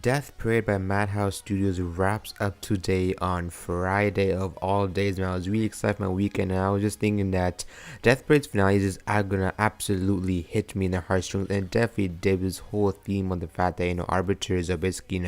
Death Parade by Madhouse Studios wraps up today on Friday of all days, man. I was really excited for my weekend, and I was just thinking that Death Parade's finale is gonna absolutely hit me in the heartstrings, and it definitely did this whole theme on the fact that, arbiters are basically,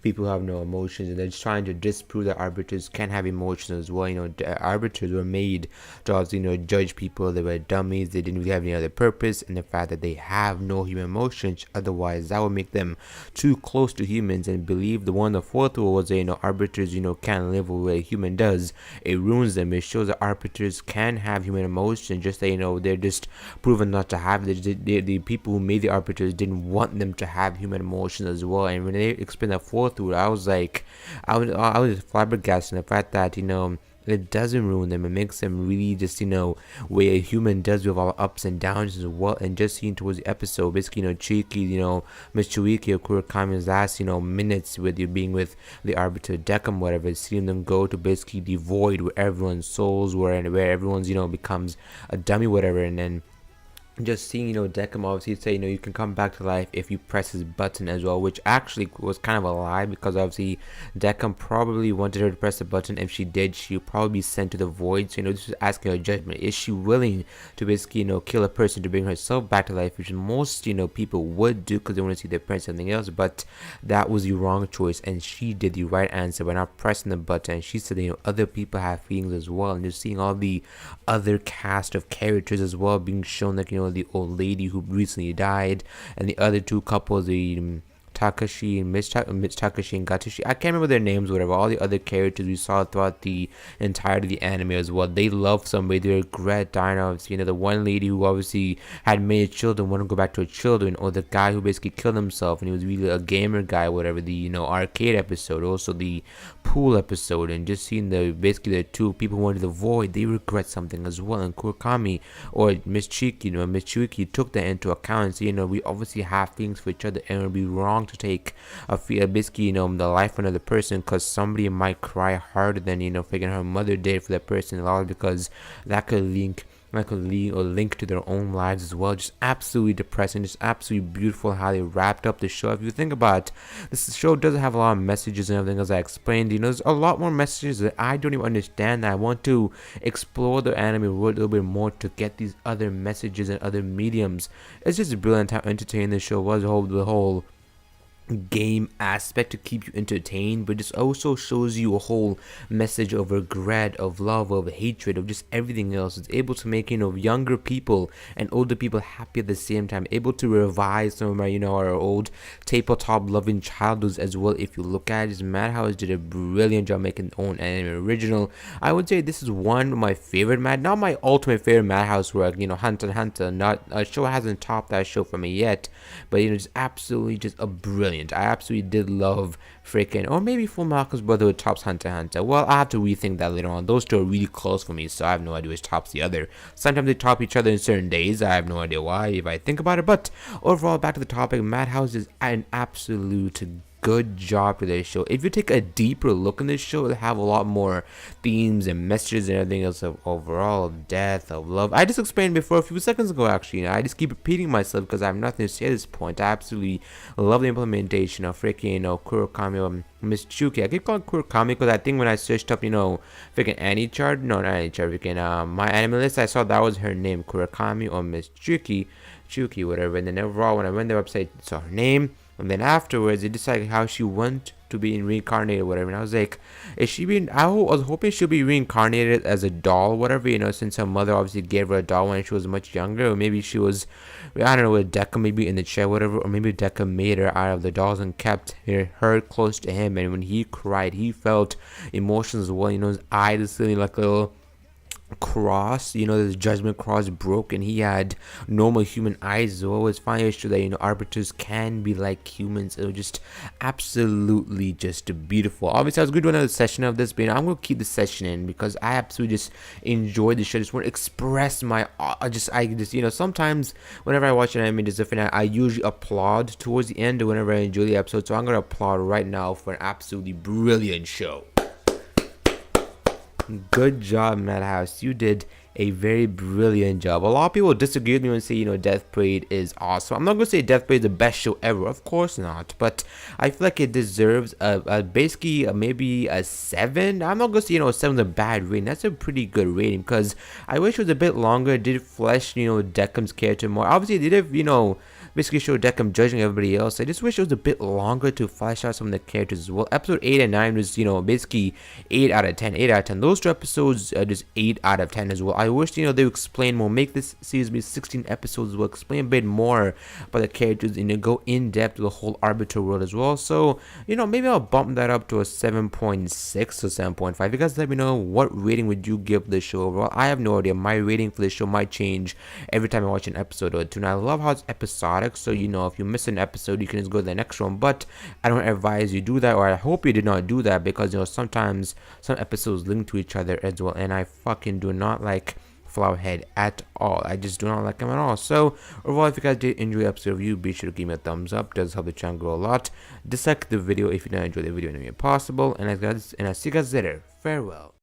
people who have no emotions, and they're just trying to disprove that arbiters can have emotions as well. Arbiters were made to also, judge people. They were dummies, they didn't really have any other purpose, and the fact that they have no human emotions, otherwise that would make them too close to humans, and believe the fourth rule was that arbiters can't live the way a human does. It ruins them. It shows that arbiters can have human emotions, just that they're just proven not to have it. The people who made the arbiters didn't want them to have human emotions as well. And when they explained that fourth rule, I was I was flabbergasted the fact that it doesn't ruin them. It makes them really just, where a human does with all ups and downs as well. And just seeing towards the episode, basically, Chiki, Miss Chuiki or Kurakami's last, minutes with you being with the arbiter Decim, whatever, seeing them go to basically the void where everyone's souls were and where everyone's, becomes a dummy, whatever. And then just seeing, Decim obviously say, you can come back to life if you press his button as well, which actually was kind of a lie, because obviously Decim probably wanted her to press the button. If she did, she would probably be sent to the void. So, this was asking her judgment. Is she willing to basically, kill a person to bring herself back to life, which most, people would do because they want to see their parents, something else. But that was the wrong choice, and she did the right answer by not pressing the button. And she said, other people have feelings as well, and just seeing all the other cast of characters as well being shown, like, the old lady who recently died, and the other two couples, the Takashi and Miss Takashi and Gatashi. I can't remember their names, whatever. All the other characters we saw throughout the entirety of the anime as well. They love somebody. They regret dying. Obviously, the one lady who obviously had made children want to go back to her children, or the guy who basically killed himself and he was really a gamer guy, whatever. The arcade episode, also the pool episode, and just seeing the two people who wanted to avoid, they regret something as well. And Kurakami or Miss Chiki, Miss Chuiki took that into account and said, we obviously have feelings for each other, and it would be wrong to take basically the life of another person because somebody might cry harder than freaking her mother did for that person, because that could link or link to their own lives as well. Just absolutely depressing, just absolutely beautiful how they wrapped up the show. If you think about it, this show doesn't have a lot of messages and everything, as I explained. There's a lot more messages that I don't even understand, that I want to explore the anime world a little bit more to get these other messages and other mediums. It's just brilliant how entertaining the show was. The whole game aspect to keep you entertained, but just also shows you a whole message of regret, of love, of hatred, of just everything else. It's able to make younger people and older people happy at the same time, able to revive some of our old tabletop loving childhoods as well. If you look at it, Madhouse did a brilliant job making their own anime original. I would say this is one of my favorite not my ultimate favorite Madhouse work. Hunter x Hunter, not a show hasn't topped that show for me yet, but just absolutely just a brilliant. I absolutely did love freaking, or maybe Full Malcolm's Brotherhood tops Hunter x Hunter. Well, I have to rethink that later on. Those two are really close for me, so I have no idea which tops the other. Sometimes they top each other in certain days. I have no idea why if I think about it. But overall, back to the topic, Madhouse is an absolute good job for this show. If you take a deeper look in this show, it'll have a lot more themes and messages and everything else of overall, of death, of love. I just explained before a few seconds ago, actually. I just keep repeating myself because I have nothing to say at this point. I absolutely love the implementation of freaking Kurakami or Miss Chuki. I keep calling Kurakami because I think when I searched up freaking Annie chart, no, not Annie chart, freaking my anime list, I saw that was her name, Kurakami or Miss Chuki, whatever. And then overall, when I went to the website, I saw her name. And then afterwards, it decided how she went to be reincarnated or whatever. And I was like, is she being, I was hoping she'll be reincarnated as a doll or whatever, since her mother obviously gave her a doll when she was much younger. Or maybe she was, I don't know, with Decca maybe in the chair, whatever. Or maybe Decca made her out of the dolls and kept her close to him. And when he cried, he felt emotions as well. His eyes is suddenly like a little cross, this judgment cross broke, and he had normal human eyes. So always find it true that arbiters can be like humans. It was just absolutely just beautiful. Obviously I was going to do another session of this, but I'm going to keep the session in because I absolutely just enjoyed the show. I just want to express my I just sometimes whenever I watch an anime just different, I usually applaud towards the end whenever I enjoy the episode. So I'm going to applaud right now for an absolutely brilliant show. Good job, Madhouse. You did a very brilliant job. A lot of people disagree with me and say, Death Parade is awesome. I'm not gonna say Death Parade is the best show ever, of course not, but I feel like it deserves basically maybe a 7. I'm not gonna say 7 is a bad rating. That's a pretty good rating because I wish it was a bit longer. It did flesh Deckham's character more. Obviously they did basically show Decim judging everybody else. I just wish it was a bit longer to flesh out some of the characters as well. Episode 8 and 9 was basically 8 out of 10, 8 out of 10. Those 2 episodes are just 8 out of 10 as well. I wish they would explain more, make this series be 16 episodes as well, explain a bit more about the characters and go in depth to the whole Arbiter world as well. So maybe I'll bump that up to a 7.6 or 7.5. You guys let me know, what rating would you give the show overall? I have no idea. My rating for this show might change every time I watch an episode or two. And I love how it's episodic, so if you miss an episode you can just go to the next one, but I don't advise you do that, or I hope you did not do that, because sometimes some episodes link to each other as well, and I fucking do not like Flowerhead at all. I just do not like him at all. So overall, if you guys did enjoy the episode review, be sure to give me a thumbs up. It does help the channel grow a lot. Dislike the video if you don't enjoy the video in any way possible, and I see you guys later. Farewell.